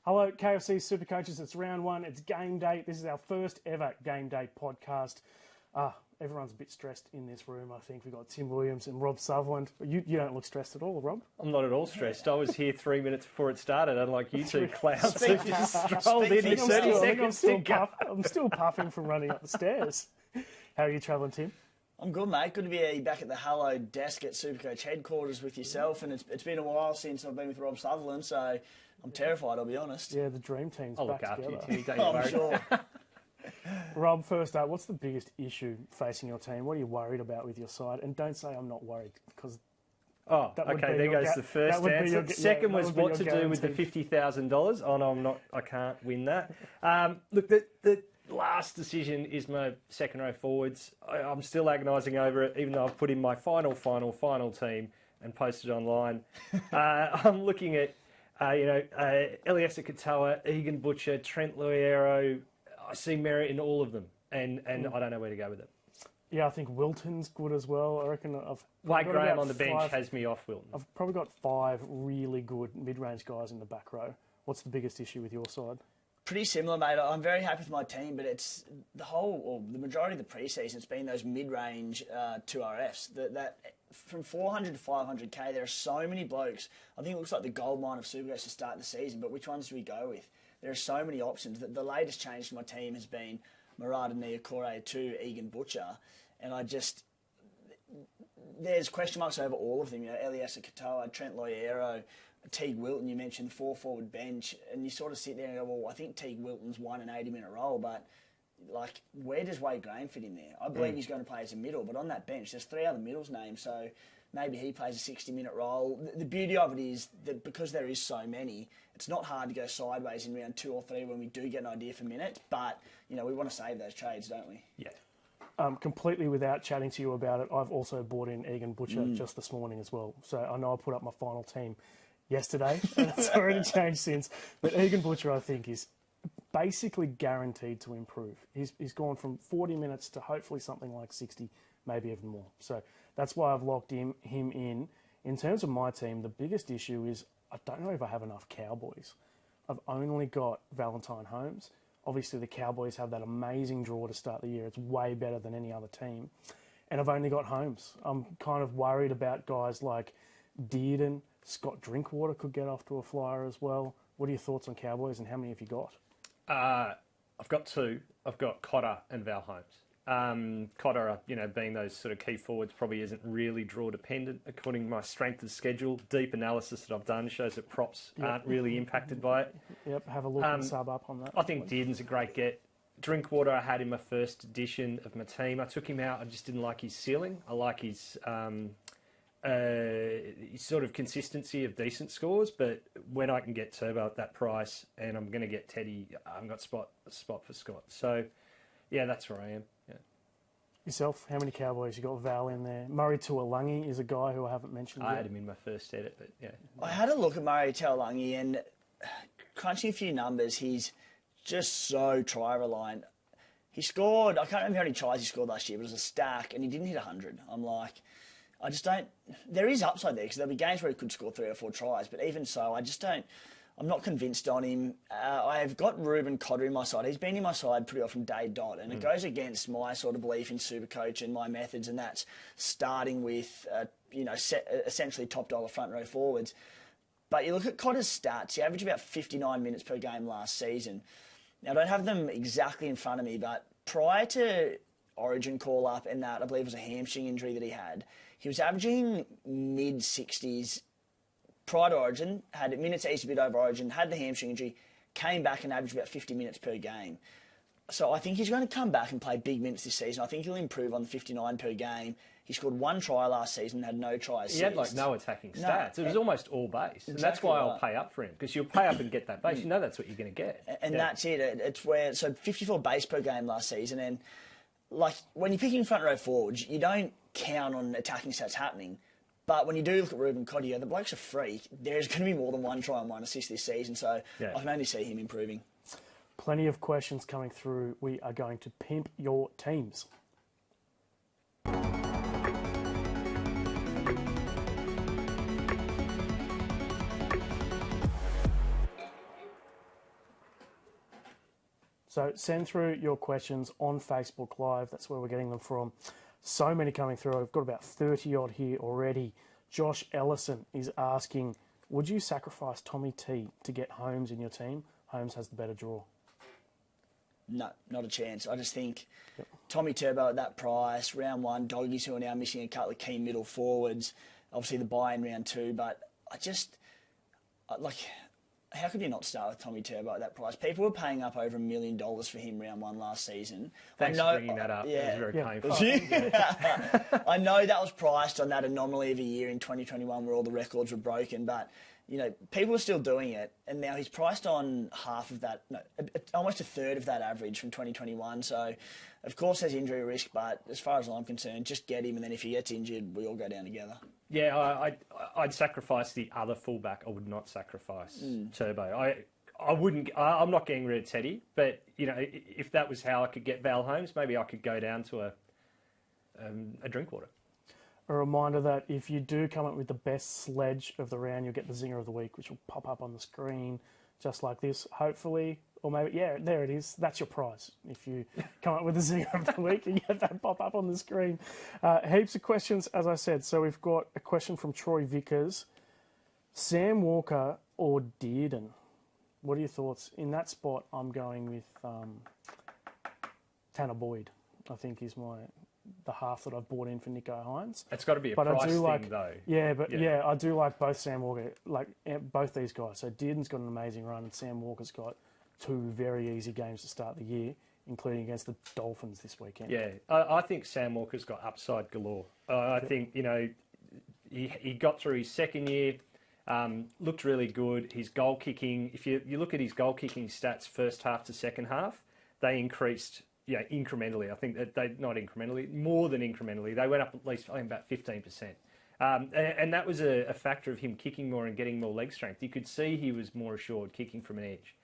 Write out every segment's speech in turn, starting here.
Hello, KFC SuperCoaches. It's round one. It's game day. This is our first ever game day podcast. Everyone's a bit stressed in this room, I think. We've got Tim Williams and Rob Sutherland. You don't look stressed at all, Rob. I'm not at all stressed. I was here 3 minutes before it started, unlike you two clowns who just strolled in 30 seconds to go. I'm still puffing from running up the stairs. How are you travelling, Tim? I'm good, mate. Good to be back at the hallowed desk at SuperCoach headquarters with yourself, and it's been a while since I've been with Rob Sutherland, so I'm terrified, I'll be honest. Yeah, the dream team's back together. After you, Timmy, don't you worry. I'm sure. Rob, first up, what's the biggest issue facing your team? What are you worried about with your side? And don't say I'm not worried, because there goes the first answer. Second was what to do with the $50,000. Oh, no, I'm not. I can't win that. Look, the last decision is my second row forwards. I'm still agonising over it, even though I've put in my final team and posted online. I'm looking at, Eliesa Katoa, Egan Butcher, Trent Loiero. I see merit in all of them, and I don't know where to go with it. Yeah, I think Wilton's good as well. I reckon Wade Graham on the bench has me off Wilton. I've probably got 5 really good mid-range guys in the back row. What's the biggest issue with your side? Pretty similar, mate. I'm very happy with my team, but it's the majority of the pre-season, it's been those mid-range 2RFs. That from 400 to 500k, there are so many blokes. I think it looks like the gold mine of SuperCoach to start the season, but which ones do we go with? There are so many options. The latest change to my team has been Murata Niokore to Egan Butcher, and there's question marks over all of them. Eliesa Katoa, Trent Loiero, Teague Wilton, you mentioned 4-forward bench, and you sort of sit there and go, well, I think Teague Wilton's won an 80-minute role, but where does Wade Graham fit in there? I believe he's going to play as a middle, but on that bench, there's 3 other middles named, so maybe he plays a 60-minute role. The beauty of it is that because there is so many, it's not hard to go sideways in round 2 or 3 when we do get an idea for minutes, but we want to save those trades, don't we? Yeah. Completely without chatting to you about it, I've also bought in Egan Butcher just this morning as well. So I know I put up my final team yesterday, and it's already changed since. But Egan Butcher, I think, is basically guaranteed to improve. He's gone from 40 minutes to hopefully something like 60, maybe even more. So that's why I've locked him in. In terms of my team, the biggest issue is I don't know if I have enough Cowboys. I've only got Valentine Holmes. Obviously, the Cowboys have that amazing draw to start the year. It's way better than any other team. And I've only got Holmes. I'm kind of worried about guys like Dearden. Scott Drinkwater could get off to a flyer as well. What are your thoughts on Cowboys, and how many have you got? I've got 2. I've got Cotter and Val Holmes. Cotter, being those sort of key forwards, probably isn't really draw dependent. According to my strength of schedule, deep analysis that I've done shows that props aren't really impacted by it. Yep, have a look and sub up on that. I think Dearden's a great get. Drinkwater I had in my first edition of my team. I took him out. I just didn't like his ceiling. I like his sort of consistency of decent scores, but when I can get Turbo at that price and I'm going to get Teddy, I've got a spot for Scott. So, yeah, that's where I am. Yeah. Yourself, how many Cowboys? You got Val in there. Murray Tuolangi is a guy who I haven't mentioned yet. I had him in my first edit, but yeah. I had a look at Murray Tuolangi, and crunching a few numbers, he's just so try-reliant. He scored, I can't remember how many tries he scored last year, but it was a stack, and he didn't hit 100. I'm like, I just don't... There is upside there, because there'll be games where he could score 3 or 4 tries, but even so, I just don't... I'm not convinced on him. I've got Ruben Cotter in my side. He's been in my side pretty often day dot, and it goes against my sort of belief in SuperCoach and my methods, and that's starting with, essentially top dollar front row forwards. But you look at Cotter's stats, he averaged about 59 minutes per game last season. Now, I don't have them exactly in front of me, but prior to Origin call-up and that, I believe it was a hamstring injury that he had, he was averaging mid-60s. Prior to Origin, had minutes each a bit over Origin, had the hamstring injury, came back and averaged about 50 minutes per game. So I think he's going to come back and play big minutes this season. I think he'll improve on the 59 per game. He scored 1 try last season and had no tries. He had no attacking stats. It was almost all base. Exactly, and that's why I'll pay up for him, because you'll pay up and get that base. You know that's what you're going to get. And that's it. It's where, so 54 base per game last season. And when you're picking front row forwards, you don't count on attacking stats happening. But when you do look at Ruben Cotter, the bloke's a freak. There's going to be more than 1 try and 1 assist this season, so I can only see him improving. Plenty of questions coming through. We are going to pimp your teams. So send through your questions on Facebook Live. That's where we're getting them from. So many coming through. I've got about 30 odd here already. Josh Ellison is asking, would you sacrifice Tommy T to get Holmes in your team? Holmes has the better draw. No, not a chance. I just think Tommy Turbo at that price, round one, doggies who are now missing a couple of key middle forwards, obviously the buy in round two, but how could you not start with Tommy Turbo at that price? People were paying up over $1 million for him round one last season. Thanks for bringing that up. Yeah. It was very painful. I know that was priced on that anomaly of a year in 2021 where all the records were broken, but people are still doing it, and now he's priced on half of that, almost a third of that average from 2021. So, of course, there's injury risk, but as far as I'm concerned, just get him, and then if he gets injured, we all go down together. Yeah, I'd sacrifice the other fullback. I would not sacrifice Turbo. I wouldn't. I'm not getting rid of Teddy, but if that was how I could get Val Holmes, maybe I could go down to a Drinkwater. A reminder that if you do come up with the best sledge of the round, you'll get the Zinger of the Week, which will pop up on the screen just like this, hopefully. Or maybe, there it is. That's your prize. If you come up with the Zinger of the Week, you get that pop up on the screen. Heaps of questions, as I said. So we've got a question from Troy Vickers. Sam Walker or Dearden? What are your thoughts? In that spot, I'm going with Tanner Boyd, I think is the half that I've bought in for Nicho Hines. It's got to be a price thing, though. Yeah, I do like both Sam Walker, both these guys. So Dearden's got an amazing run, and Sam Walker's got 2 very easy games to start the year, including against the Dolphins this weekend. Yeah, I think Sam Walker's got upside galore. I think, he got through his second year, looked really good. His goal kicking, if you look at his goal kicking stats first half to second half, they increased incrementally. I think that more than incrementally. They went up at least, about 15%. And that was a factor of him kicking more and getting more leg strength. You could see he was more assured kicking from an edge.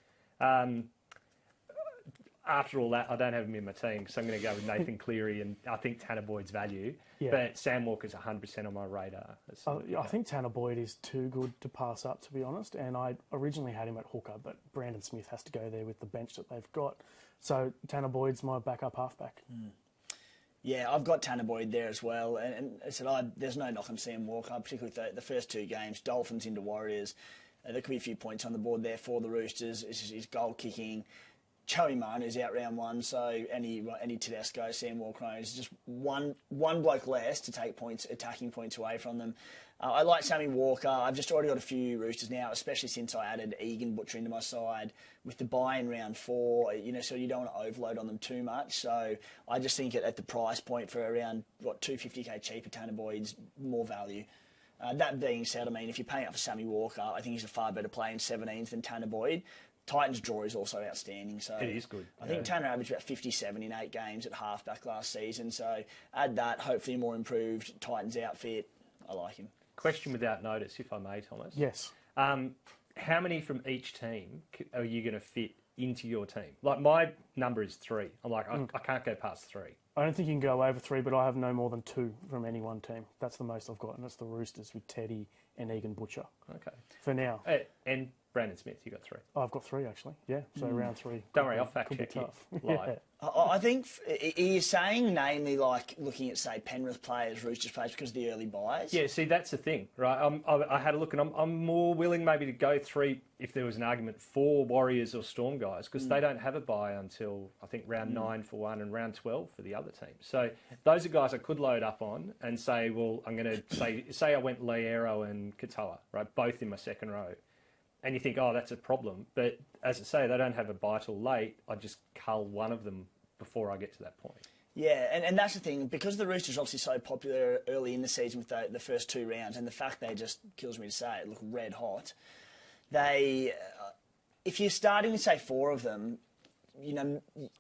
After all that, I don't have him in my team, so I'm going to go with Nathan Cleary, and I think Tanner Boyd's value. Yeah. But Sam Walker's 100% on my radar. I think Tanner Boyd is too good to pass up, to be honest. And I originally had him at hooker, but Brandon Smith has to go there with the bench that they've got. So Tanner Boyd's my backup halfback. Yeah, I've got Tanner Boyd there as well. And I said, there's no knock on Sam Walker, particularly the first 2 games, Dolphins into Warriors. There could be a few points on the board there for the Roosters. It's his goal kicking. Joey Manu's out round one, so any Tedesco, Sam Walker is just one bloke less to take attacking points away from them. I like Sammy Walker. I've just already got a few Roosters now, especially since I added Egan Butcher into my side with the buy in round 4. So you don't want to overload on them too much. So I just think at the price point for around $250k cheaper, Tanner Boyd's more value. That being said, if you're paying up for Sammy Walker, I think he's a far better play in 17s than Tanner Boyd. Titans' draw is also outstanding. So it is good. I think Tanner averaged about 57 in 8 games at halfback last season. So add that, hopefully a more improved Titans outfit. I like him. Question without notice, if I may, Thomas. Yes. How many from each team are you going to fit into your team? Like, my number is 3. I'm like, I can't go past 3. I don't think you can go over 3, but I have no more than 2 from any one team. That's the most I've got, and it's the Roosters with Teddy and Egan Butcher. Okay. For now. And Brandon Smith, you got 3. I've got 3, actually. Yeah, so round 3. Don't worry, I'll fact check you live. I think, are you saying namely like looking at, say, Penrith players, Roosters players because of the early buys? Yeah, see, that's the thing, right? I had a look, and I'm more willing maybe to go 3 if there was an argument for Warriors or Storm guys, because they don't have a buy until, I think, round 9 for one and round 12 for the other team. So those are guys I could load up on and say, well, I'm going to say I went Leero and Katoa, right, both in my second row. And you think, that's a problem. But as I say, they don't have a buy till late. I just cull one of them before I get to that point. Yeah, and that's the thing. Because the Roosters are obviously so popular early in the season with the first 2 rounds, and the fact they just, kills me to say it, look red hot, if you're starting to say 4 of them,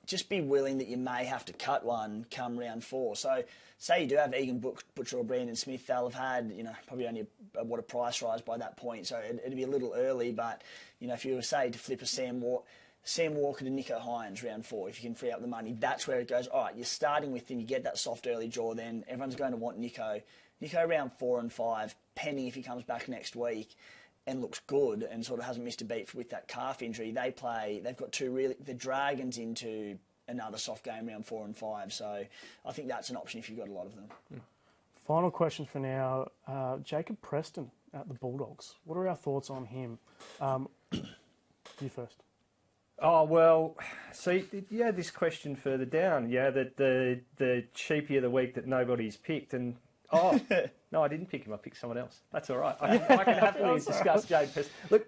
just be willing that you may have to cut one come round 4. So say you do have Egan Butcher or Brandon Smith, they'll have had, probably only a price rise by that point. So it'd be a little early, but, if you were, say, to flip a Sam Walker to Nicho Hines round 4, if you can free up the money, that's where it goes. All right, you're starting with him, you get that soft early draw, then everyone's going to want Nicho. Nicho round 4 and 5, pending if he comes back next week. and looks good and sort of hasn't missed a beat with that calf injury. They've got the Dragons into another soft game round 4 and 5. So I think that's an option if you've got a lot of them. Final question for now. Jacob Preston at the Bulldogs. What are our thoughts on him? You first. Oh, well, see, yeah, this question further down. Yeah, the cheapie of the week that nobody's picked. And, no, I didn't pick him. I picked someone else. That's all right. I can happily discuss Jacob Preston. Look,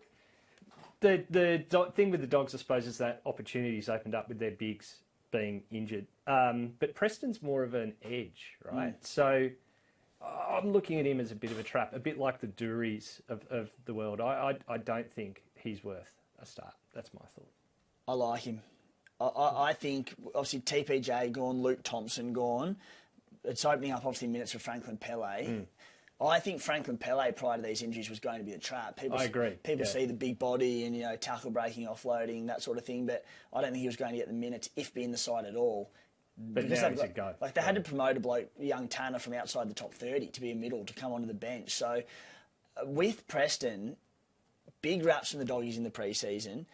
the thing with the Dogs, I suppose, is that opportunities opened up with their bigs being injured. But Preston's more of an edge, right? So I'm looking at him as a bit of a trap, a bit like the Duries of the world. I don't think he's worth a start. That's my thought. I like him. I think, obviously, TPJ gone, Luke Thompson gone. It's opening up, obviously, minutes for Franklin Pele. I think Franklin Pele, prior to these injuries, was going to be a trap. I agree. People see the big body and, tackle breaking, offloading, that sort of thing, but I don't think he was going to get the minutes, if be in the side at all. But now he's a go. Like, they had to promote a bloke, young Tanner, from outside the top 30 to be a middle, to come onto the bench. So, with Preston, big raps from the Doggies in the pre-season.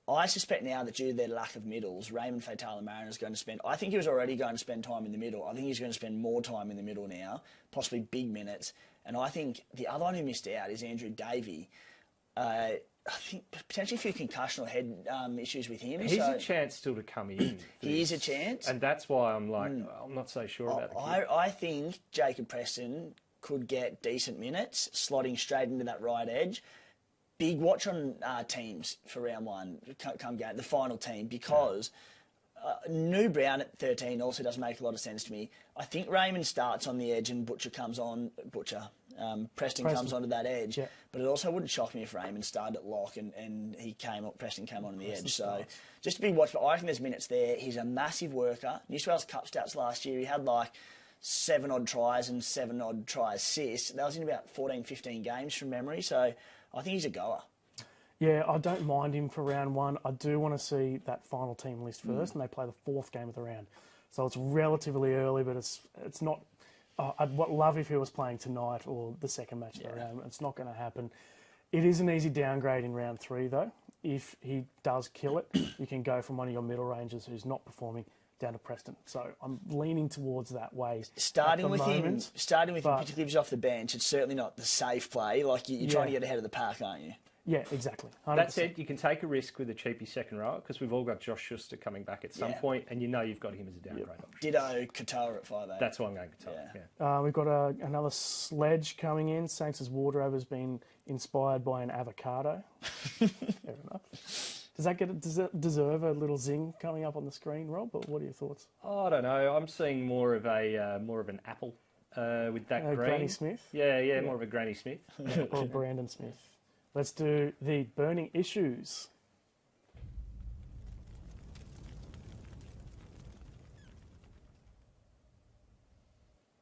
I suspect now that due to their lack of middles, Raymond Faitala-Mariner is going to spend... I think he was already going to spend time in the middle. I think he's going to spend more time in the middle now, possibly big minutes. And I think the other one who missed out is Andrew Davey. I think potentially a few concussion or head issues with him. He's a chance still to come in. He is a chance. And that's why I'm like, I'm not so sure about the kid. I think Jacob Preston could get decent minutes, slotting straight into that right edge. Big watch on teams for round 1, come game, the final team, because New Brown at 13 also doesn't make a lot of sense to me. I think Raymond starts on the edge and Preston comes onto that edge. Yeah. But it also wouldn't shock me if Raymond started at lock and Preston came on the edge. So just a big watch. But I think there's minutes there. He's a massive worker. New South Wales Cup stats last year, he had like 7-odd tries and 7-odd try assists. That was in about 14, 15 games from memory. So I think he's a goer. Yeah, I don't mind him for round 1. I do want to see that final team list first, and they play the 4th game of the round. So it's relatively early, but it's not... I'd love if he was playing tonight or the second match of the round. It's not going to happen. It is an easy downgrade in round 3, though. If he does kill it, you can go from one of your middle rangers who's not performing down to Preston. So I'm leaning towards that way. Starting with him, particularly if he's off the bench, it's certainly not the safe play. Like, you're trying to get ahead of the pack, aren't you? Yeah, exactly. 100%. That said, you can take a risk with a cheapie second rower because we've all got Josh Schuster coming back at some point, and you've got him as a downgrade option. Ditto Qatar at 5'8". That's why I'm going Qatar. We've got another sledge coming in. Sangster's wardrobe has been inspired by an avocado. Fair enough. Does it deserve a little zing coming up on the screen, Rob? Or what are your thoughts? Oh, I don't know. I'm seeing more of an apple with that green. Granny Smith. Yeah, more of a Granny Smith. Or Brandon Smith. Let's do the burning issues.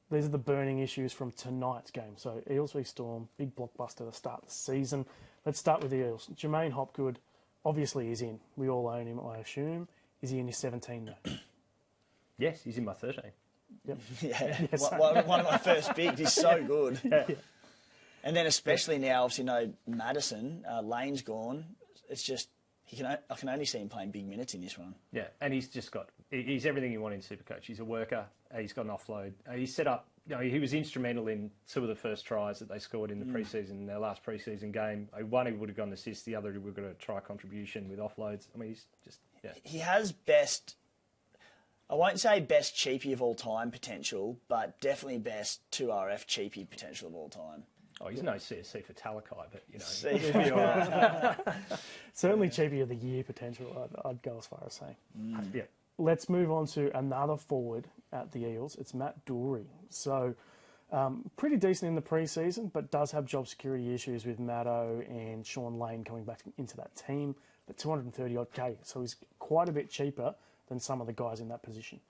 These are the burning issues from tonight's game. So Eels v Storm, big blockbuster to start the season. Let's start with the Eels. Jermaine Hopgood obviously is in. We all own him, I assume. Is he in your 17 though? Yes, he's in my 13. Yep. Yes. One of my first picks. He's so good. Yeah. And then especially now, obviously, Madison, Lane's gone. It's just, I can only see him playing big minutes in this one. Yeah, and he's everything you want in Supercoach. He's a worker. He's got an offload. He's set up, he was instrumental in two of the first tries that they scored in the preseason, their last preseason game. One, he would have got an assist. The other, he would have got a try contribution with offloads. I mean, he's just, He has best, I won't say best cheapie of all time potential, but definitely best 2RF cheapie potential of all time. Oh, he's no CSC for Talakai, but, he'll be all right. Certainly cheapie of the year potential, I'd go as far as saying. Yeah. Let's move on to another forward at the Eels. It's Matt Doorey. So, pretty decent in the pre-season, but does have job security issues with Maddo and Sean Lane coming back into that team. But 230-odd K, so he's quite a bit cheaper than some of the guys in that position.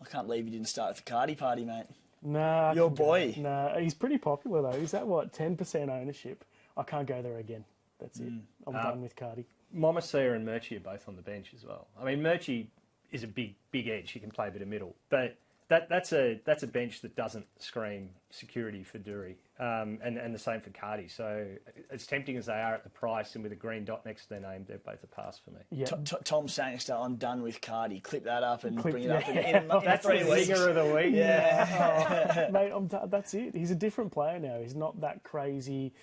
I can't believe you didn't start with the Cardi party, mate. Nah. Your boy. Nah, he's pretty popular, though. He's at, 10% ownership? I can't go there again. That's it. I'm done with Cardi. Momasia and Murchie are both on the bench as well. I mean, Murchie is a big edge. He can play a bit of middle. But that's a bench that doesn't scream security for Dury, and the same for Cardi. So as tempting as they are at the price and with a green dot next to their name, they're both a pass for me. Yeah. Tom Sangster, I'm done with Cardi. Clip that up and bring it up in that's 3 weeks. That's the singer of the week. Yeah. Oh, mate, that's it. He's a different player now. He's not that crazy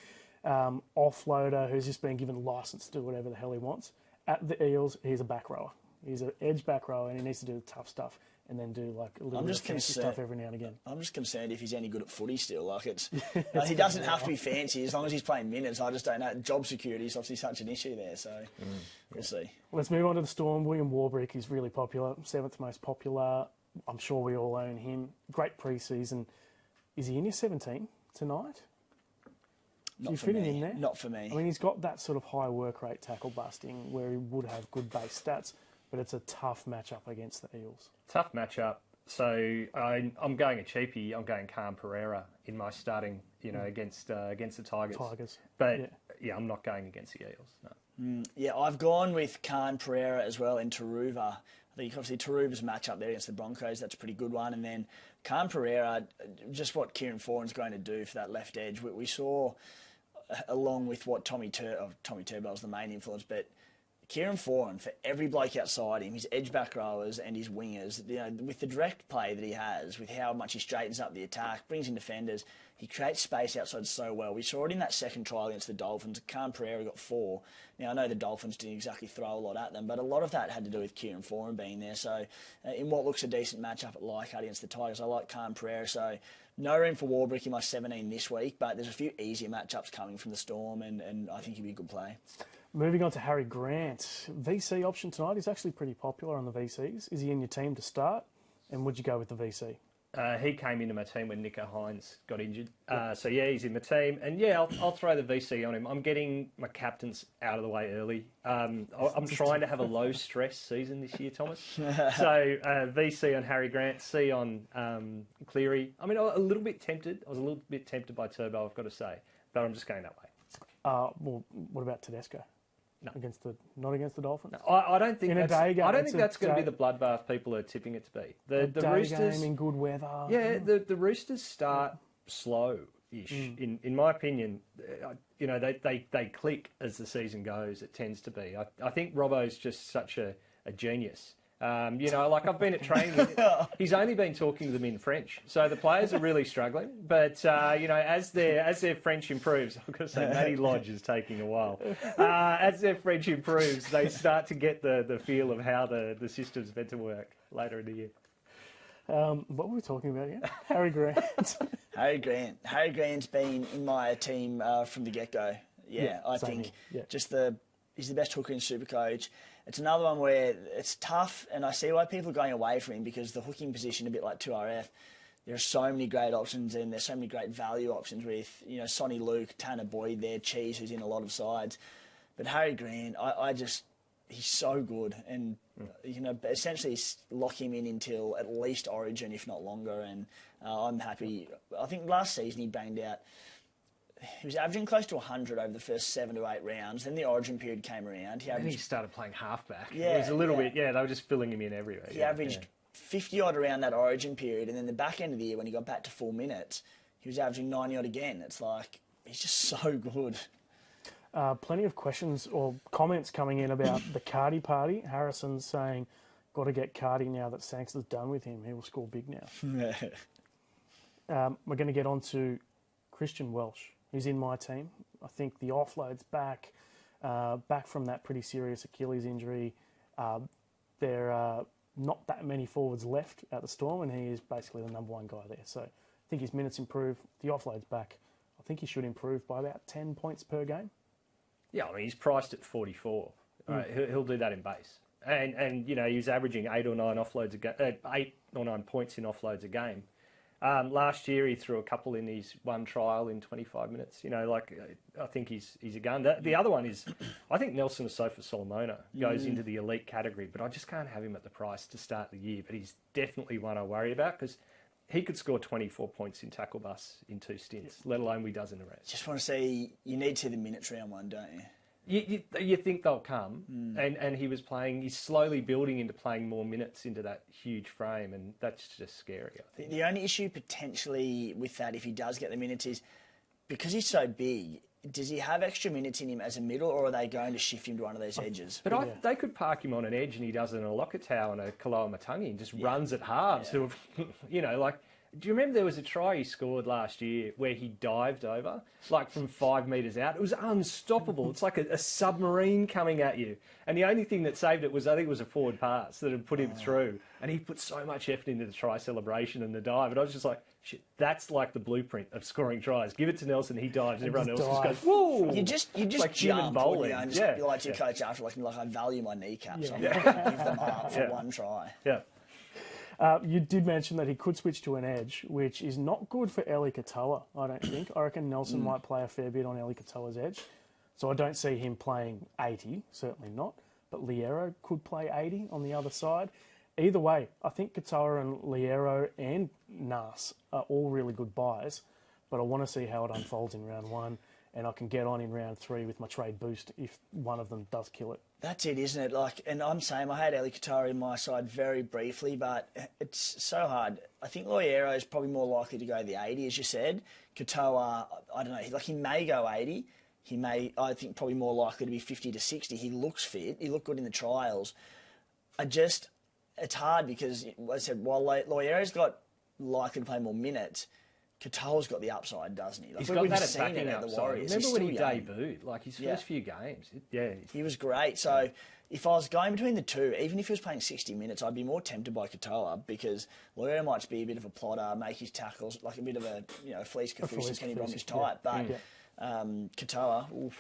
offloader who's just been given license to do whatever the hell he wants. At the Eels, he's a back rower. He's an edge back rower, and he needs to do the tough stuff and then do like a little bit of fancy stuff every now and again. I'm just concerned if he's any good at footy still. Like he doesn't have to be fancy as long as he's playing minutes. I just don't know. Job security is obviously such an issue there, so we'll see. Let's move on to the Storm. William Warbrick is really popular, 7th most popular. I'm sure we all own him. Great pre-season. Is he in your 17 tonight? Not you for fit me. him in there? Not for me. I mean, he's got that sort of high work rate tackle busting where he would have good base stats, but it's a tough matchup against the Eels. Tough matchup. So I'm going a cheapie. I'm going Khan Pereira in my starting, against the Tigers. But yeah, I'm not going against the Eels. No. Yeah, I've gone with Khan Pereira as well in Taruva. I think obviously Taruva's matchup there against the Broncos, that's a pretty good one. And then Khan Pereira, just what Kieran Foran's going to do for that left edge. We saw, along with what Tommy Turbo's the main influence, but Kieran Foran, for every bloke outside him, his edge back rowers and his wingers, with the direct play that he has, with how much he straightens up the attack, brings in defenders, he creates space outside so well. We saw it in that second trial against the Dolphins. Khan Pereira got 4. Now, I know the Dolphins didn't exactly throw a lot at them, but a lot of that had to do with Kieran Foran being there. So, in what looks a decent matchup at Leichhardt against the Tigers, I like Khan Pereira. So, no room for Warbrick in my 17 this week, but there's a few easier matchups coming from the Storm, and I think he'd be a good play. Moving on to Harry Grant. VC option tonight. He's actually pretty popular on the VCs. Is he in your team to start? And would you go with the VC? He came into my team when Nico Hines got injured. So, yeah, he's in my team. And, yeah, I'll throw the VC on him. I'm getting my captains out of the way early. I'm trying to have a low-stress season this year, Thomas. So, VC on Harry Grant, C on Cleary. I mean, I was a little bit tempted by Turbo, I've got to say. But I'm just going that way. Well, what about Tedesco? No. Not against the Dolphins. No, I don't think that's. I don't think that's going to be the bloodbath people are tipping it to be. The Roosters game in good weather. Yeah, the Roosters start slow-ish. In my opinion, they click as the season goes. It tends to be. I think Robbo's just such a genius. I've been at training. He's only been talking to them in French, so the players are really struggling. But as their French improves, I've got to say, Matty Lodge is taking a while. As their French improves, they start to get the feel of how the system's meant to work later in the year. What were we talking about again? Harry Grant. Harry Grant's been in my team from the get-go. Yeah, I think he's the best hooker in SuperCoach. It's another one where it's tough, and I see why people are going away from him because the hooking position, a bit like 2RF, there are so many great options and there's so many great value options with, Sonny Luke, Tanner Boyd there, Cheese, who's in a lot of sides. But Harry Grant, he's so good, and essentially lock him in until at least Origin, if not longer. And I'm happy. I think last season he banged out. He was averaging close to 100 over the first 7 to 8 rounds. Then the Origin period came around. He started playing halfback. Yeah, it was a little bit. Yeah, they were just filling him in everywhere. He averaged 50 odd around that Origin period, and then the back end of the year when he got back to full minutes, he was averaging 90 odd again. It's like he's just so good. Plenty of questions or comments coming in about the Cardi party. Harrison's saying, got to get Cardi now that Sangster's done with him. He will score big now. We're going to get on to Christian Welsh. He's in my team. I think the offload's back from that pretty serious Achilles injury. There are not that many forwards left at the Storm, and he is basically the number one guy there. So I think his minutes improve. The offload's back. I think he should improve by about 10 points per game. Yeah, I mean, he's priced at 44. Right? He'll do that in base. And he was averaging 8 or 9 points in offloads a game. Last year, he threw a couple in his one trial in 25 minutes. I think he's a gun. The other one is, I think Nelson Asofa Solomona goes into the elite category, but I just can't have him at the price to start the year. But he's definitely one I worry about because he could score 24 points in tackle bus in 2 stints, let alone what he does in the rest. Just want to say, you need to see the minutes round one, don't you? You think they'll come, and he was playing. He's slowly building into playing more minutes into that huge frame, and that's just scary. I think. The only issue potentially with that, if he does get the minutes, is because he's so big. Does he have extra minutes in him as a middle, or are they going to shift him to one of those edges? But they could park him on an edge, and he does it in a Lokotau and a Kaloa Matangi and just runs at halves. Yeah. You know, like. Do you remember there was a try he scored last year where he dived over, like from 5 metres out? It was unstoppable. It's like a submarine coming at you. And the only thing that saved it was, I think it was a forward pass that had put him through. And he put so much effort into the try celebration and the dive. And I was just like, shit, that's like the blueprint of scoring tries. Give it to Nelson, he dives, and everyone else just goes, whoa! You just like jump, bowling. And just be like to your coach after, like I value my kneecaps. I'm going to give them up for one try. Yeah. You did mention that he could switch to an edge, which is not good for Eli Katoa, I don't think. I reckon Nelson might play a fair bit on Eli Katoa's edge. So I don't see him playing 80, certainly not. But Liero could play 80 on the other side. Either way, I think Katoa and Liero and Nas are all really good buys. But I want to see how it unfolds in round 1. And I can get on in round 3 with my trade boost if one of them does kill it. That's it, isn't it? Like, and I'm saying I had Eli Katoa in my side very briefly, but it's so hard. I think Loiero is probably more likely to go the 80, as you said. Katoa, I don't know, like he may go 80. He may, I think, probably more likely to be 50 to 60. He looks fit. He looked good in the trials. It's hard because, as I said, while Loiero's got likely to play more minutes, Katoa's got the upside, doesn't he? Like, he's got that attacking upside. Remember when he debuted? Like his first few games. He was great. So if I was going between the two, even if he was playing 60 minutes, I'd be more tempted by Katoa because Loiero might just be a bit of a plotter, make his tackles like a bit of a Felice Kafusi, Kenny Bromwich type. But Katoa,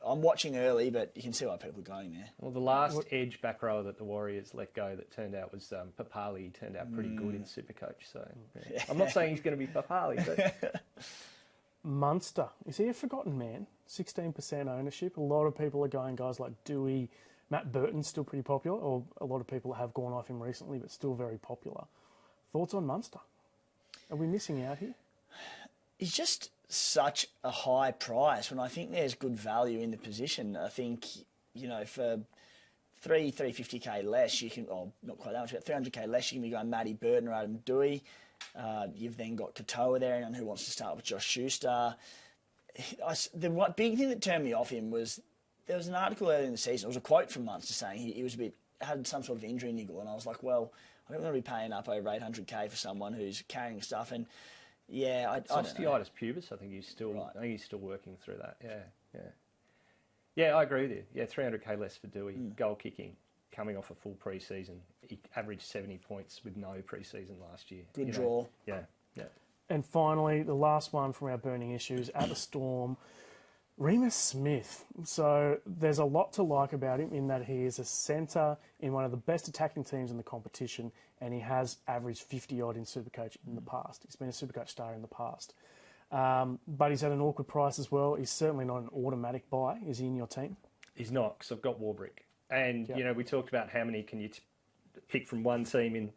I'm watching early, but you can see why people are going there. Well, the last edge back rower that the Warriors let go that turned out was Papali. He turned out pretty good in SuperCoach. So I'm not saying he's going to be Papali, but Munster, is he a forgotten man? 16% ownership. A lot of people are going guys like Dewey. Matt Burton's still pretty popular, or a lot of people have gone off him recently, but still very popular. Thoughts on Munster? Are we missing out here? He's just such a high price when I think there's good value in the position. I think, for 350k less, you can, not quite that much, but 300k less, you can be going Matty Burton or Adam Dewey. You've then got Katoa there, anyone who wants to start with Josh Schuster. The big thing that turned me off him was there was an article earlier in the season. It was a quote from Munster saying he was had some sort of injury niggle, and I was like, well, I don't want to be paying up over 800k for someone who's carrying stuff. And I don't know. Osteitis pubis, I think he's still working through that. Yeah, I agree with you. Yeah, 300k less for Dewey. Goal kicking, coming off a full pre-season. He averaged 70 points with no pre-season last year. Good draw. Yeah. And finally, the last one from our burning issues at the Storm, Remus Smith. So there's a lot to like about him in that he is a centre in one of the best attacking teams in the competition, and he has averaged 50-odd in SuperCoach in the past. He's been a SuperCoach star in the past. But he's at an awkward price as well. He's certainly not an automatic buy. Is he in your team? He's not, because I've got Warbrick. And, we talked about how many can you pick from one team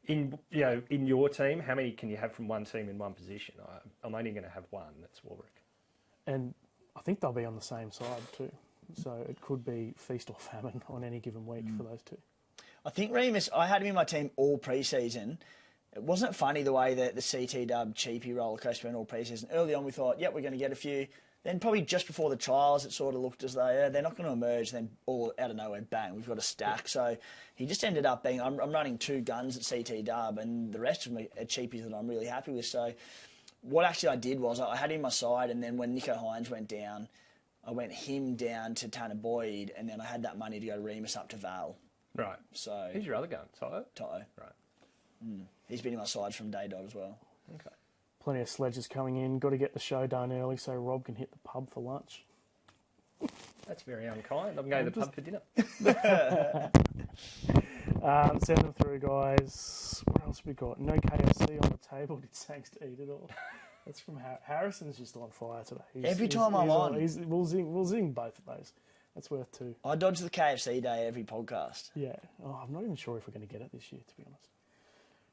in your team. How many can you have from one team in one position? I'm only going to have one. That's Warbrick. And I think they'll be on the same side too. So it could be feast or famine on any given week for those two. I think Remus, I had him in my team all pre-season. It wasn't funny the way that the CT Dub Cheapie roller coaster went all pre-season. Early on we thought, we're going to get a few. Then probably just before the trials, it sort of looked as though they're not going to emerge. Then all out of nowhere, bang, we've got a stack. So he just ended up being, I'm running 2 guns at CT Dub, and the rest of them are Cheapies that I'm really happy with. So what actually I did was I had him on my side, and then when Nico Hines went down, I went him down to Tanner Boyd, and then I had that money to go Remus up to Val. Right. So who's your other gun? Toto? Right. He's been in my side from day dot as well. Okay. Plenty of sledges coming in. Got to get the show done early so Rob can hit the pub for lunch. That's very unkind. I'm going to the pub for dinner. Send them through, guys. What else we got? No KFC on the table. Did Sangster eat it all? That's from Harrison's just on fire today. Every time I'm on. We'll zing both of those. That's worth 2. I dodge the KFC day every podcast. Yeah. I'm not even sure if we're going to get it this year, to be honest.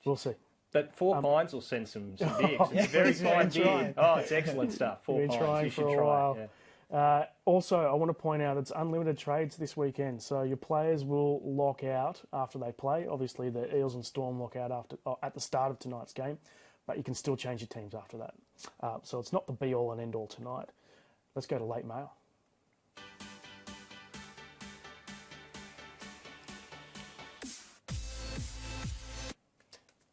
We'll see. But 4 Pines will send some digs. It's very fine beer. Oh, it's excellent stuff. 4 Pines. Trying you for should a try while. it. Also, I want to point out it's unlimited trades this weekend, so your players will lock out after they play. Obviously, the Eels and Storm lock out at the start of tonight's game, but you can still change your teams after that. So it's not the be-all and end-all tonight. Let's go to late mail.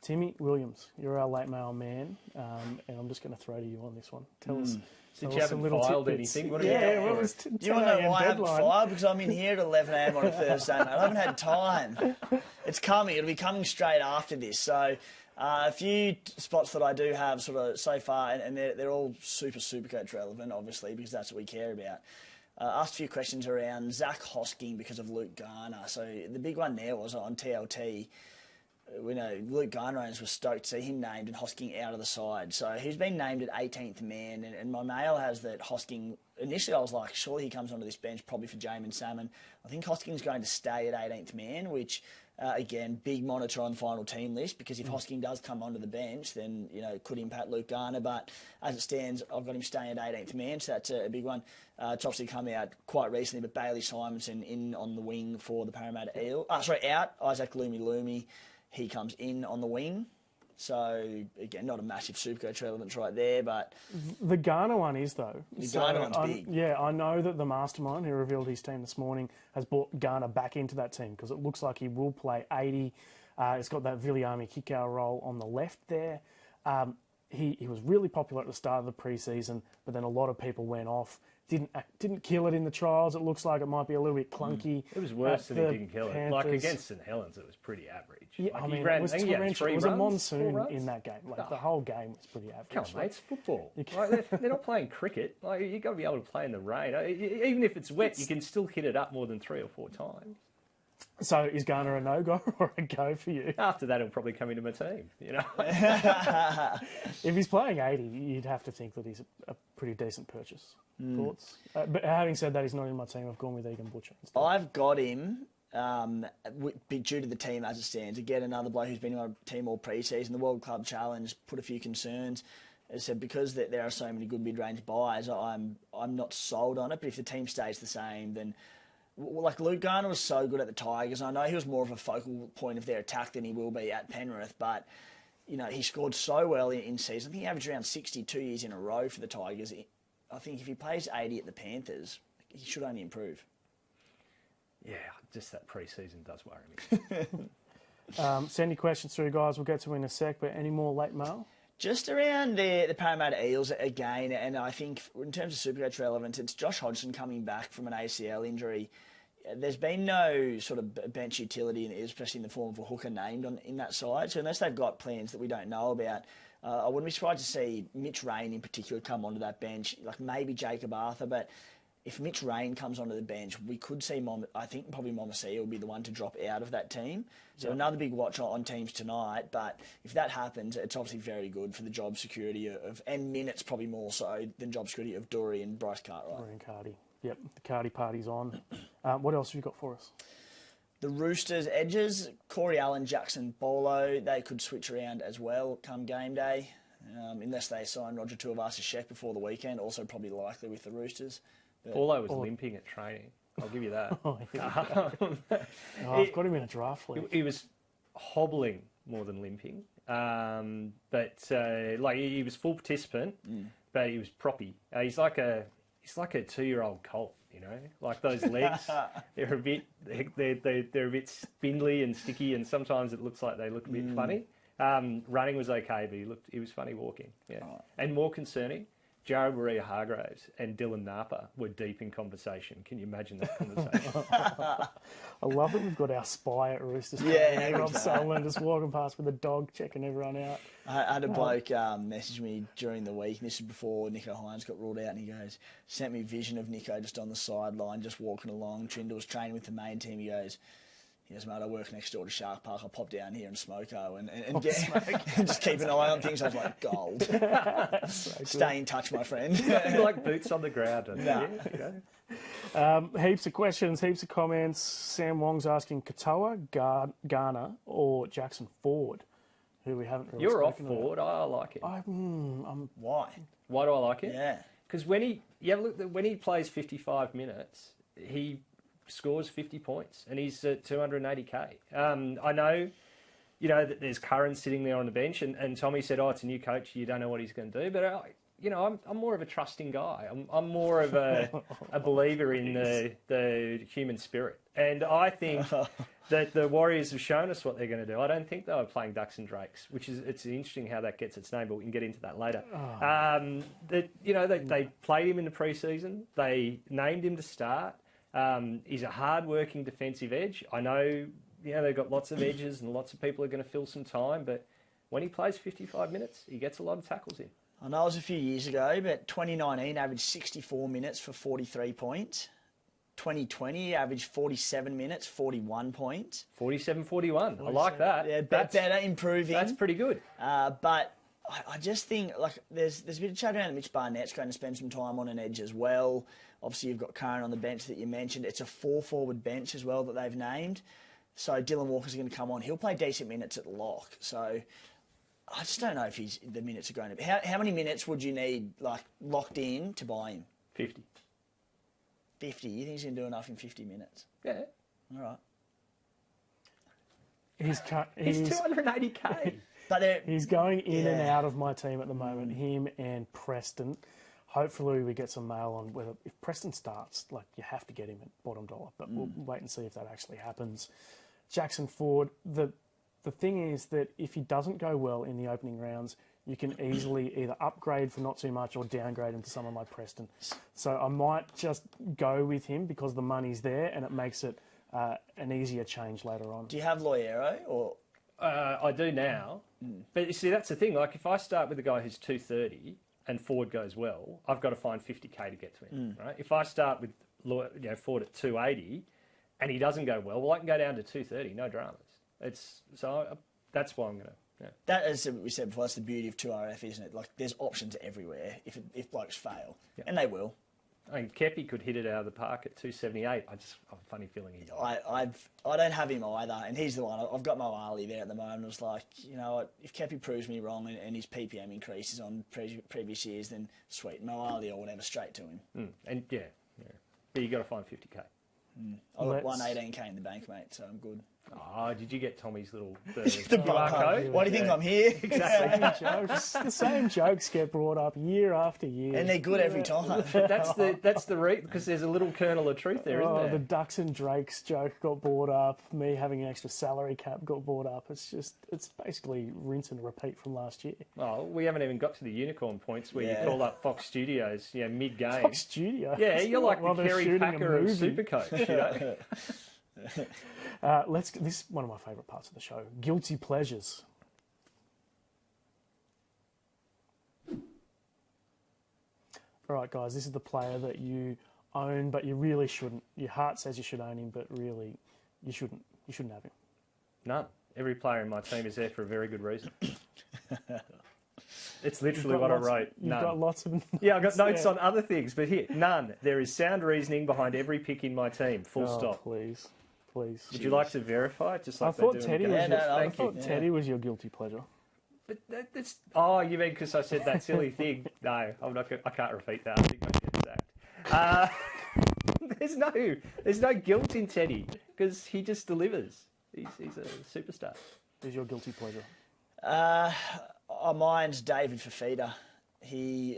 Timmy Williams, you're our late mail man, and I'm just going to throw to you on this one. Tell us. Did you haven't filed anything? What do you Do you want to know why I haven't filed? Because I'm in here at 11 a.m. on a Thursday night. I haven't had time. It's coming. It'll be coming straight after this. So a few spots that I do have sort of so far, and they're all SuperCoach relevant, obviously, because that's what we care about. Asked a few questions around Zach Hosking because of Luke Garner. So the big one there was on TLT. We know Luke Garner owners were stoked to see him named and Hosking out of the side. So he's been named at 18th man, and my mail has that Hosking, initially I was like, surely he comes onto this bench probably for Jamin Salmon. I think Hosking's going to stay at 18th man, which, again, big monitor on final team list, because if Hosking does come onto the bench, then, you know, it could impact Luke Garner. But as it stands, I've got him staying at 18th man, so that's a big one. It's obviously come out quite recently, but Bailey Simonson in on the wing for the Parramatta Eel. Out, Isaac Lumi. He comes in on the wing. So, again, not a massive SuperCoach relevance right there, but... The Garner one is, though. The Garner one's big. Yeah, I know that the mastermind who revealed his team this morning has brought Garner back into that team, because it looks like he will play 80. He's got that Viliami Kikau role on the left there. He was really popular at the start of the pre-season, but then a lot of people went off. Didn't kill it in the trials. It looks like it might be a little bit clunky. It was worse than he didn't kill it. Like against St Helens, it was pretty average. Yeah, like I mean, it was torrential. It was a monsoon in that game. Like the whole game was pretty average. Come on, mate, it's football. Like, they're not playing cricket. Like, you've got to be able to play in the rain. Even if it's wet, you can still hit it up more than 3 or 4 times. So is Garner a no-go or a go for you? After that, he'll probably come into my team, you know. If he's playing 80, you'd have to think that he's a pretty decent purchase. Thoughts? But having said that, he's not in my team. I've gone with Egan Butcher instead. I've got him due to the team as it stands. Again, another bloke who's been in my team all pre-season. The World Club Challenge put a few concerns. As I said, because there are so many good mid-range buys, I'm not sold on it. But if the team stays the same, then... Like, Luke Garner was so good at the Tigers. I know he was more of a focal point of their attack than he will be at Penrith, but, you know, he scored so well in season. I think he averaged around 62 years in a row for the Tigers. I think if he plays 80 at the Panthers, he should only improve. Yeah, just that pre-season does worry me. Send your questions through, guys. We'll get to it in a sec, but any more late mail? Just around the Parramatta Eels again, and I think in terms of SuperCoach relevance, it's Josh Hodgson coming back from an ACL injury. There's been no sort of bench utility, especially in the form of a hooker named in that side. So unless they've got plans that we don't know about, I wouldn't be surprised to see Mitch Rain in particular come onto that bench, like maybe Jacob Arthur. But if Mitch Rain comes onto the bench, we could see, I think probably Momasia will be the one to drop out of that team. So another big watch on teams tonight. But if that happens, it's obviously very good for the job security and minutes probably more so than job security of Dury and Bryce Cartwright. Dury and Cardi. Yep, the Cardi party's on. What else have you got for us? The Roosters edges, Corey Allen, Jackson Bolo, they could switch around as well come game day, unless they sign Roger Tuivasa-Sheck before the weekend. Also probably likely with the Roosters. Bolo was limping at training. I'll give you that. I've got him in a draft league. He was hobbling more than limping, but he was full participant, but he was proppy. He's like a 2-year-old colt, you know. Like those legs, they're a bit spindly and sticky, and sometimes it looks like they look a bit funny. Running was okay, but he was funny walking. Yeah, and more concerning, Jared Warrior-Hargraves and Dylan Napa were deep in conversation. Can you imagine that conversation? I love that we've got our spy at Roosters. Yeah, Rob Sutherland just walking past with a dog, checking everyone out. I had a bloke message me during the week, and this is before Nico Hines got ruled out, and he goes, sent me a vision of Nico just on the sideline, just walking along. Trindle's training with the main team. He goes, mate, I work next door to Shark Park. I'll pop down here and smoke and just keep an eye on things. I was like, gold. So stay in touch, my friend. Like boots on the ground. Heaps of questions, heaps of comments. Sam Wong's asking Katoa, Garner, or Jackson Ford, who we haven't really You're off spoken Ford. about. I like it. Why? Why do I like it? Yeah. Because when he plays 55 minutes, he scores 50 points, and he's at 280k. I know, that there's Curran sitting there on the bench, and Tommy said, "Oh, it's a new coach. You don't know what he's going to do." But I'm more of a trusting guy. I'm more of a believer in the human spirit, and I think that the Warriors have shown us what they're going to do. I don't think they were playing Ducks and Drakes, it's interesting how that gets its name, but we can get into that later. They played him in the preseason. They named him to start. He's a hard-working defensive edge. I know, they've got lots of edges and lots of people are going to fill some time, but when he plays 55 minutes, he gets a lot of tackles in. I know it was a few years ago, but 2019 averaged 64 minutes for 43 points. 2020 averaged 47 minutes, 41 points. 47-41. I like that. Yeah, better, improving. That's pretty good. But I just think there's a bit of chat around that Mitch Barnett's going to spend some time on an edge as well. Obviously, you've got Garner on the bench that you mentioned. It's a 4-forward bench as well that they've named. So Dylan Walker's going to come on. He'll play decent minutes at lock. So I just don't know if the minutes are going to be. How many minutes would you need, locked in, to buy him? 50. 50? You think he's going to do enough in 50 minutes? Yeah. All right. He's 280k. But he's going in and out of my team at the moment, him and Preston. Hopefully we get some mail on whether, if Preston starts, you have to get him at bottom dollar, but we'll wait and see if that actually happens. Jackson Ford, the thing is that if he doesn't go well in the opening rounds, you can easily either upgrade for not too much or downgrade him to someone like Preston. So I might just go with him because the money's there and it makes it an easier change later on. Do you have Loiero or? I do now, but you see that's the thing. If I start with a guy who's 230 and Ford goes well, I've got to find 50k to get to him. Right? If I start with Ford at 280 and he doesn't go well, I can go down to 230, no dramas. That's why I'm going to. Yeah. That, as we said before, that's the beauty of 2RF, isn't it? There's options everywhere if blokes fail, and they will. I mean, Kepi could hit it out of the park at 278. I have a funny feeling he might. I don't have him either, and he's the one. I've got Mo Ali there at the moment. I was like, if Kepi proves me wrong and his PPM increases on previous years, then sweet, Mo Ali or whatever, straight to him. And but you got to find 50k. I've got 118k in the bank, mate, so I'm good. Oh, did you get Tommy's little the QR code? Why do you think I'm here? Exactly. The same jokes get brought up year after year, and they're good every time. That's the because there's a little kernel of truth there, isn't there? The Ducks and Drakes joke got brought up. Me having an extra salary cap got brought up. It's basically rinse and repeat from last year. Oh, we haven't even got to the unicorn points where you call up Fox Studios, mid-game. Fox Studios. Yeah, you're like the Kerry Packer of SuperCoach. This is one of my favourite parts of the show. Guilty pleasures. All right, guys, this is the player that you own, but you really shouldn't. Your heart says you should own him, but really, you shouldn't. You shouldn't have him. None. Every player in my team is there for a very good reason. It's literally what I wrote. You've got lots of. I've got notes on other things, but here, none. There is sound reasoning behind every pick in my team. Full stop. Please. Would you like to verify? Just like I thought Teddy was your guilty pleasure. But that's you mean because I said that silly thing? No, I'm not. I can't repeat that. I think I get sacked. There's no guilt in Teddy because he just delivers. He's a superstar. Who's your guilty pleasure? Mine's David Fafita.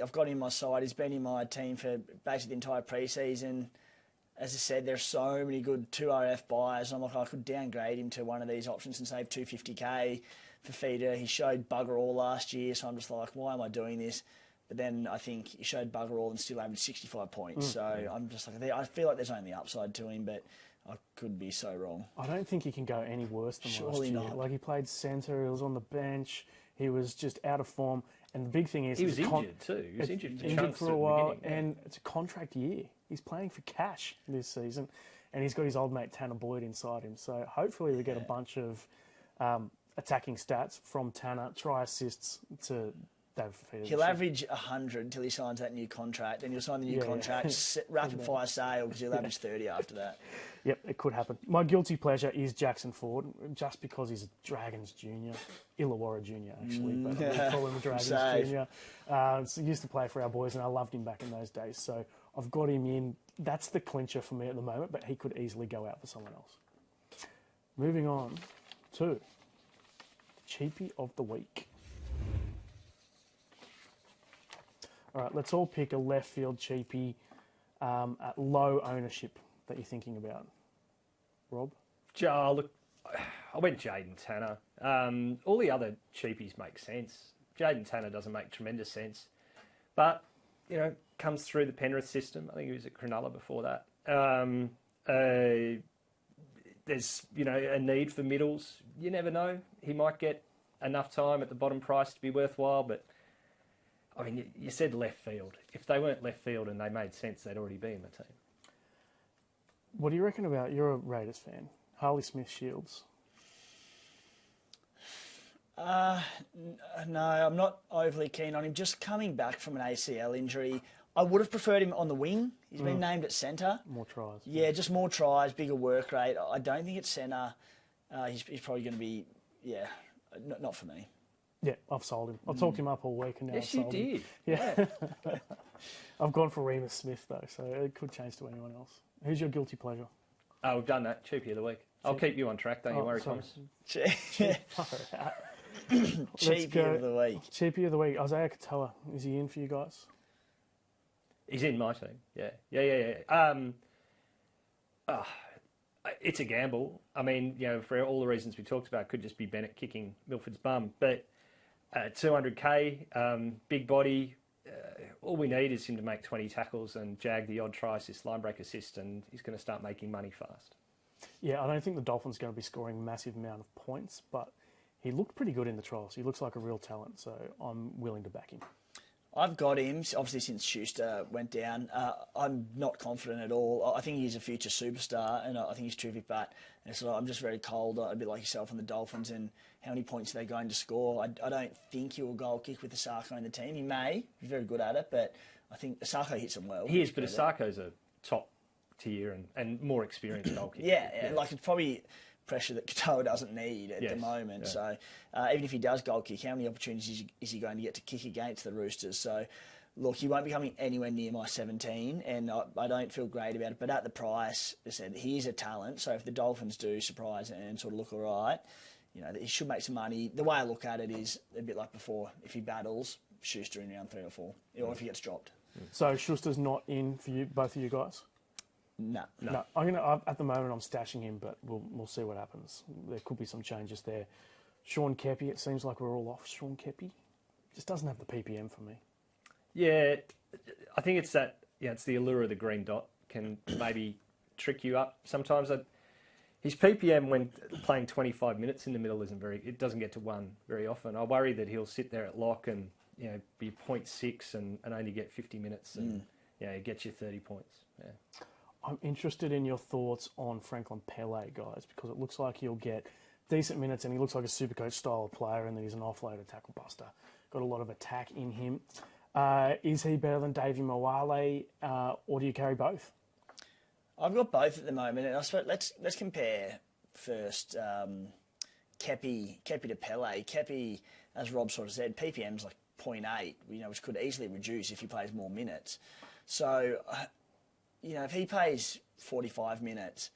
I've got him in my side. He's been in my team for basically the entire pre-season. As I said, there's so many good 2RF buyers. I'm like, I could downgrade him to one of these options and save 250k. Fafita, he showed bugger all last year, so I'm just like, why am I doing this? But then I think he showed bugger all and still averaged 65 points. So I'm just like, I feel like there's only upside to him, but I could be so wrong. I don't think he can go any worse than last year. Not. He played centre, he was on the bench, he was just out of form. And the big thing is... He was injured too. He was injured for a while, and it's a contract year. He's playing for cash this season, and he's got his old mate Tanner Boyd inside him. So hopefully we get a bunch of attacking stats from Tanner, try assists to He'll average 100 until he signs that new contract. Then he'll sign the new contract, rapid fire sale, because he'll average 30 after that. Yep, it could happen. My guilty pleasure is Jackson Ford, just because he's a Dragons junior, Illawarra junior actually, but we call him a Dragons junior. So he used to play for our boys, and I loved him back in those days. So I've got him in. That's the clincher for me at the moment, but he could easily go out for someone else. Moving on to Cheapie of the Week. All right, let's all pick a left field cheapie at low ownership that you're thinking about. Rob? Look, I went Jaden Tanner. All the other cheapies make sense. Jaden Tanner doesn't make tremendous sense. But, comes through the Penrith system. I think he was at Cronulla before that. There's, a need for middles. You never know. He might get enough time at the bottom price to be worthwhile, but I mean, you said left field. If they weren't left field and they made sense, they'd already be in the team. What do you reckon about, you're a Raiders fan, Harley Smith-Shields? No, I'm not overly keen on him. Just coming back from an ACL injury, I would have preferred him on the wing. He's been named at centre. More tries. Yeah, just more tries, bigger work rate. I don't think at centre. He's probably going to be, not for me. Yeah, I've sold him. I've talked him up all week, and now I've sold him. Yes, you did. Yeah. I've gone for Remus Smith, though, so it could change to anyone else. Who's your guilty pleasure? Oh, we've done that. Cheapie of the week. I'll keep you on track, don't you worry, Thomas. Cheapie of the week. Cheapie of the week. Isaiah Katoa. Is he in for you guys? He's in my team. Yeah. It's a gamble. I mean, for all the reasons we talked about, it could just be Bennett kicking Milford's bum. But 200k, big body. All we need is him to make 20 tackles and jag the odd try assist, line break assist, and he's going to start making money fast. Yeah, I don't think the Dolphins are going to be scoring a massive amount of points, but he looked pretty good in the trials. He looks like a real talent, so I'm willing to back him. I've got him, obviously, since Schuster went down. I'm not confident at all. I think he's a future superstar, and I think he's terrific, but I'm just very cold, a bit like yourself on the Dolphins, and how many points are they going to score? I don't think he will goal kick with Asako in the team. He may. He's very good at it, but I think Asako hits him well. He is, but Asako's a top tier and more experienced goal kicker. Yeah, like it's probably pressure that Katoa doesn't need at the moment. Yeah. So even if he does goal kick, how many opportunities is he going to get to kick against the Roosters? So look, he won't be coming anywhere near my 17, and I don't feel great about it. But at the price, as I said, he is a talent. So if the Dolphins do surprise and sort of look all right, he should make some money. The way I look at it is a bit like before. If he battles, Schuster in round 3 or 4, or if he gets dropped. So Schuster's not in for you, both of you guys? No. At the moment, I'm stashing him, but we'll see what happens. There could be some changes there. Sean Kepi, it seems like we're all off Sean Kepi. Just doesn't have the PPM for me. Yeah, I think it's that. Yeah, it's the allure of the green dot can maybe trick you up sometimes. His PPM when playing 25 minutes in the middle it doesn't get to 1 very often. I worry that he'll sit there at lock and be 0.6 and only get 50 minutes and get you 30 points. Yeah. I'm interested in your thoughts on Franklin Pele, guys, because it looks like he'll get decent minutes and he looks like a SuperCoach style of player, and then he's an offloader tackle buster. Got a lot of attack in him. Is he better than Davey Moale, or do you carry both? I've got both at the moment, and I suppose let's compare first Kepi to Pele. Kepi, as Rob sort of said, PPM's like 0.8, which could easily reduce if he plays more minutes. So, if he plays 45 minutes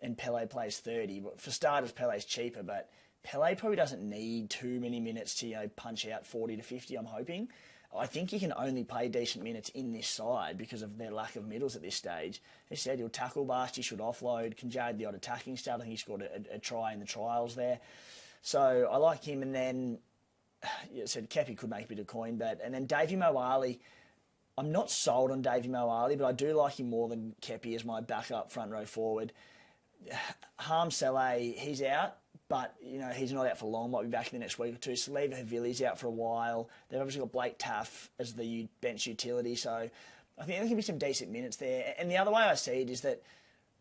and Pele plays 30, for starters, Pele's cheaper, but Pele probably doesn't need too many minutes to punch out 40 to 50, I'm hoping. I think he can only play decent minutes in this side because of their lack of middles at this stage. He said he'll tackle bust, he should offload, can jag the odd attacking stat. I think he scored a try in the trials there. So I like him, and then said Kepi could make a bit of coin bet. And then Davey Moale, I'm not sold on Davey Moale, but I do like him more than Kepi as my backup front row forward. Harm Saleh, he's out. But, he's not out for long. Might be back in the next week or two. Saliva Havili's out for a while. They've obviously got Blake Taff as the bench utility. So I think there can be some decent minutes there. And the other way I see it is that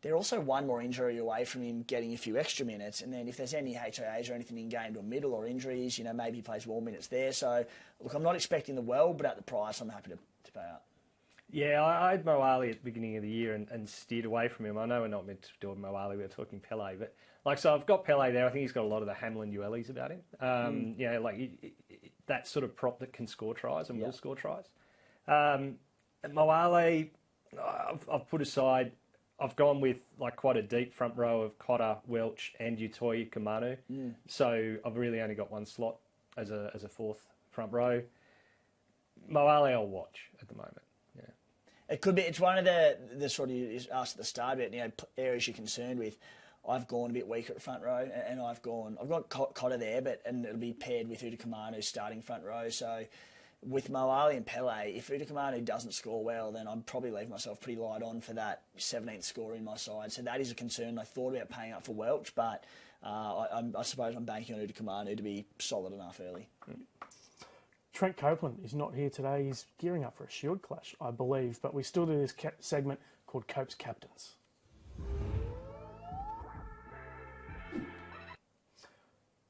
they're also one more injury away from him getting a few extra minutes. And then if there's any HIAs or anything in game or middle or injuries, maybe he plays more minutes there. So, look, I'm not expecting the world, but at the price, I'm happy to pay out. Yeah, I had Moali at the beginning of the year and steered away from him. I know we're not meant to do Moali, we're talking Pele, but so I've got Pele there. I think he's got a lot of the Hamlin Uelis about him. That sort of prop that can score tries and will score tries. Moali, I've put aside. I've gone with quite a deep front row of Cotter, Welch, and Utoy Kamanu. So I've really only got one slot as a fourth front row. Moali I'll watch at the moment. Yeah. It could be. It's one of the sort of, you asked at the start about areas you're concerned with. I've gone a bit weaker at front row, and I've got Cotter there, and it'll be paired with Udakamunu's starting front row. So with Moali and Pele, if Udakamu doesn't score well, then I'd probably leave myself pretty light on for that 17th score in my side. So that is a concern. I thought about paying up for Welch, but I suppose I'm banking on Udakamu to be solid enough early. Trent Copeland is not here today. He's gearing up for a Shield clash, I believe, but we still do this segment called Cope's Captains.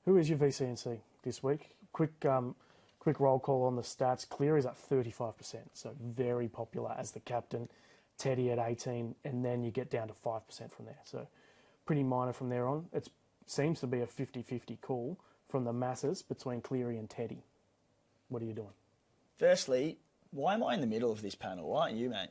Who is your VCNC this week? Quick roll call on the stats. Cleary's at 35%, so very popular as the captain. Teddy at 18%, and then you get down to 5% from there. So pretty minor from there on. It seems to be a 50-50 call from the masses between Cleary and Teddy. What are you doing? Firstly, why am I in the middle of this panel? Why aren't you, mate?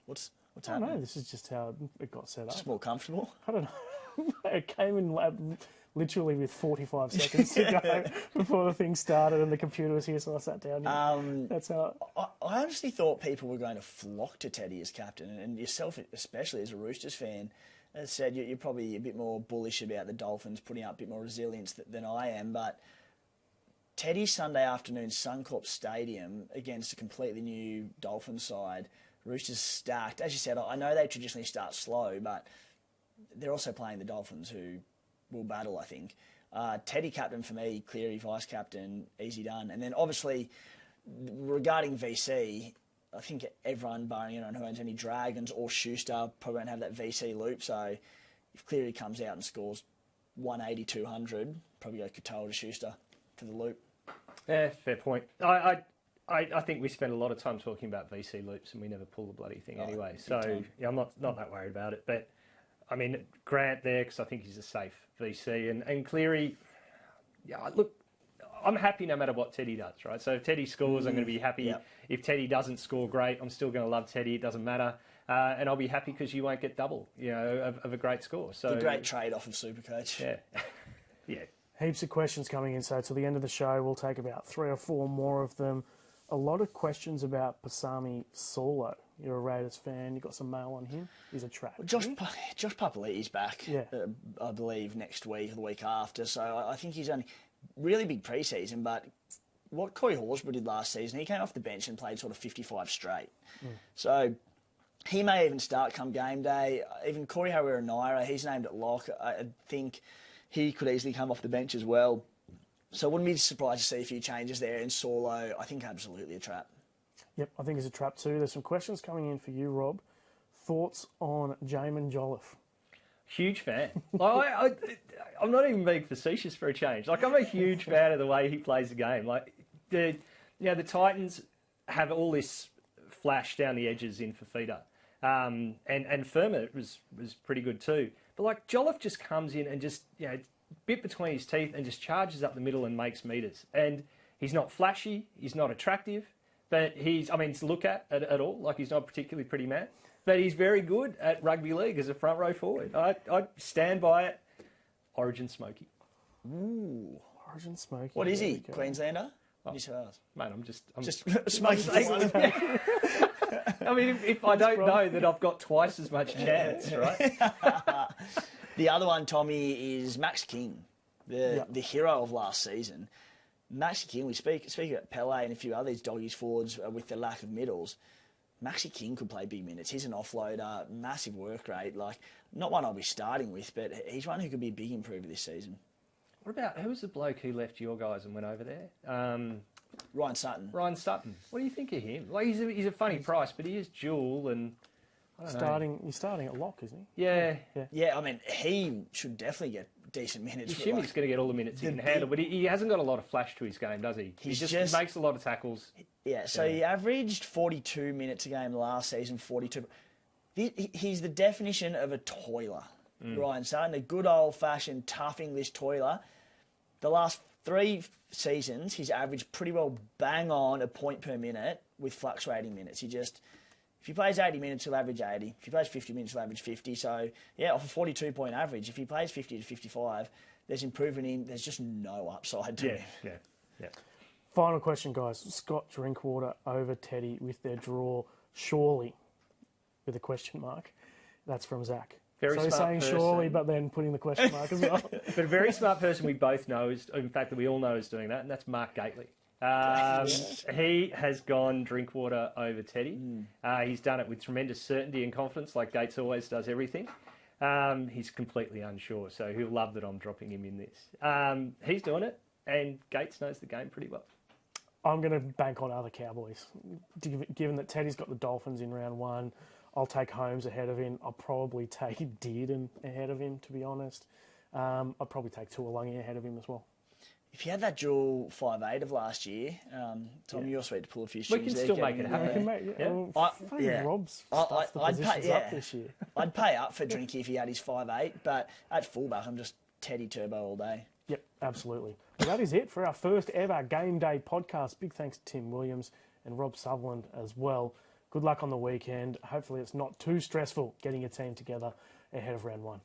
What's happening? I don't know. This is just how it got set up. Just more comfortable? I don't know. It came in literally with 45 seconds to go before the thing started and the computer was here, so I sat down. That's how. I honestly thought people were going to flock to Teddy as captain, and yourself especially as a Roosters fan. As I said, you're probably a bit more bullish about the Dolphins putting up a bit more resilience than I am, but Teddy's Sunday afternoon Suncorp Stadium against a completely new Dolphins side, Roosters stacked. As you said, I know they traditionally start slow, but they're also playing the Dolphins, who will battle, I think. Teddy captain for me, Cleary vice captain, easy done. And then obviously, regarding VC, I think everyone, barring anyone who owns any Dragons or Schuster, probably won't have that VC loop. So if Cleary comes out and scores 180, 200, probably go Katoa to Schuster for the loop. Yeah, fair point. I think we spend a lot of time talking about VC loops and we never pull the bloody thing anyway. So yeah, I'm not that worried about it. But I mean, Grant there because I think he's a safe VC, and Cleary. Yeah, look, I'm happy no matter what Teddy does, right? So if Teddy scores, I'm going to be happy. Yep. If Teddy doesn't score, great. I'm still going to love Teddy. It doesn't matter, and I'll be happy because you won't get double, of a great score. So the great trade-off of SuperCoach. Yeah, yeah. Heaps of questions coming in, so to the end of the show, we'll take about 3 or 4 more of them. A lot of questions about Pasami Saulo. You're a Raiders fan. You got some mail on him. He's a trap. Well, Josh Papali'i's back, I believe, next week or the week after. So I think he's only really big pre-season. But what Corey Horsburgh did last season, he came off the bench and played sort of 55 straight. So he may even start come game day. Even Corey Hawera-Naira, he's named at lock. I think he could easily come off the bench as well. So I wouldn't be surprised to see a few changes there. And Saulo, I think absolutely a trap. Yep, I think it's a trap too. There's some questions coming in for you, Rob. Thoughts on Jamin Jolliffe? Huge fan. I'm not even being facetious for a change. I'm a huge fan of the way he plays the game. The Titans have all this flash down the edges in Fafita. And Firma was pretty good too. But Jolliffe just comes in and just, bit between his teeth and just charges up the middle and makes meters. And he's not flashy, he's not attractive, but to look at all. He's not a particularly pretty man. But he's very good at rugby league as a front row forward. I stand by it. Origin Smokey. Ooh, Origin Smokey. What is he? Queenslander? New South Wales. Mate, I'm just Smokey. I mean, if I don't know that I've got twice as much chance, right? The other one, Tommy, is Max King, the hero of last season. Max King, we speak about Pele and a few other doggies forwards with the lack of middles. Maxi King could play big minutes. He's an offloader, massive work rate. Not one I'll be starting with, but he's one who could be a big improver this season. What about, who was the bloke who left your guys and went over there? Ryan Sutton. Ryan Sutton. What do you think of him? He's a funny price, but he is dual and You're starting at lock, isn't he? Yeah. Yeah, I mean, he should definitely get decent minutes. You assume he's going to get all the minutes he can handle, but he hasn't got a lot of flash to his game, does he? He just makes a lot of tackles. Yeah, so he averaged 42 minutes a game last season, 42. He's the definition of a toiler, Ryan Sutton, a good old-fashioned tough English toiler. The last 3 seasons, he's averaged pretty well bang on a point per minute with fluctuating minutes. If he plays 80 minutes, he'll average 80. If he plays 50 minutes, he'll average 50. So, yeah, off a 42-point average, if he plays 50 to 55, there's improvement in him. There's just no upside to him. Yeah. Final question, guys. Scott Drinkwater over Teddy with their draw, surely, with a question mark. That's from Zach. Very so smart saying person. Surely, but then putting the question mark as well. But a very smart person we both know, in fact, that we all know is doing that, and that's Mark Gately. He has gone Drinkwater over Teddy. He's done it with tremendous certainty and confidence, like Gates always does everything. He's completely unsure, so he'll love that I'm dropping him in this. He's doing it, and Gates knows the game pretty well. I'm going to bank on other Cowboys. Given that Teddy's got the Dolphins in round 1, I'll take Holmes ahead of him. I'll probably take Dearden ahead of him, to be honest. I'll probably take Tuolungi ahead of him as well. If you had that dual 5'8" of last year, Tom, you're sweet to pull a few strings. We can still make it happen. Rob's stuffed the positions up this year. I'd pay up for Drinky if he had his 5'8", but at fullback, I'm just Teddy Turbo all day. Yep, absolutely. Well, that is it for our first ever Game Day podcast. Big thanks to Tim Williams and Rob Sutherland as well. Good luck on the weekend. Hopefully it's not too stressful getting your team together ahead of round 1.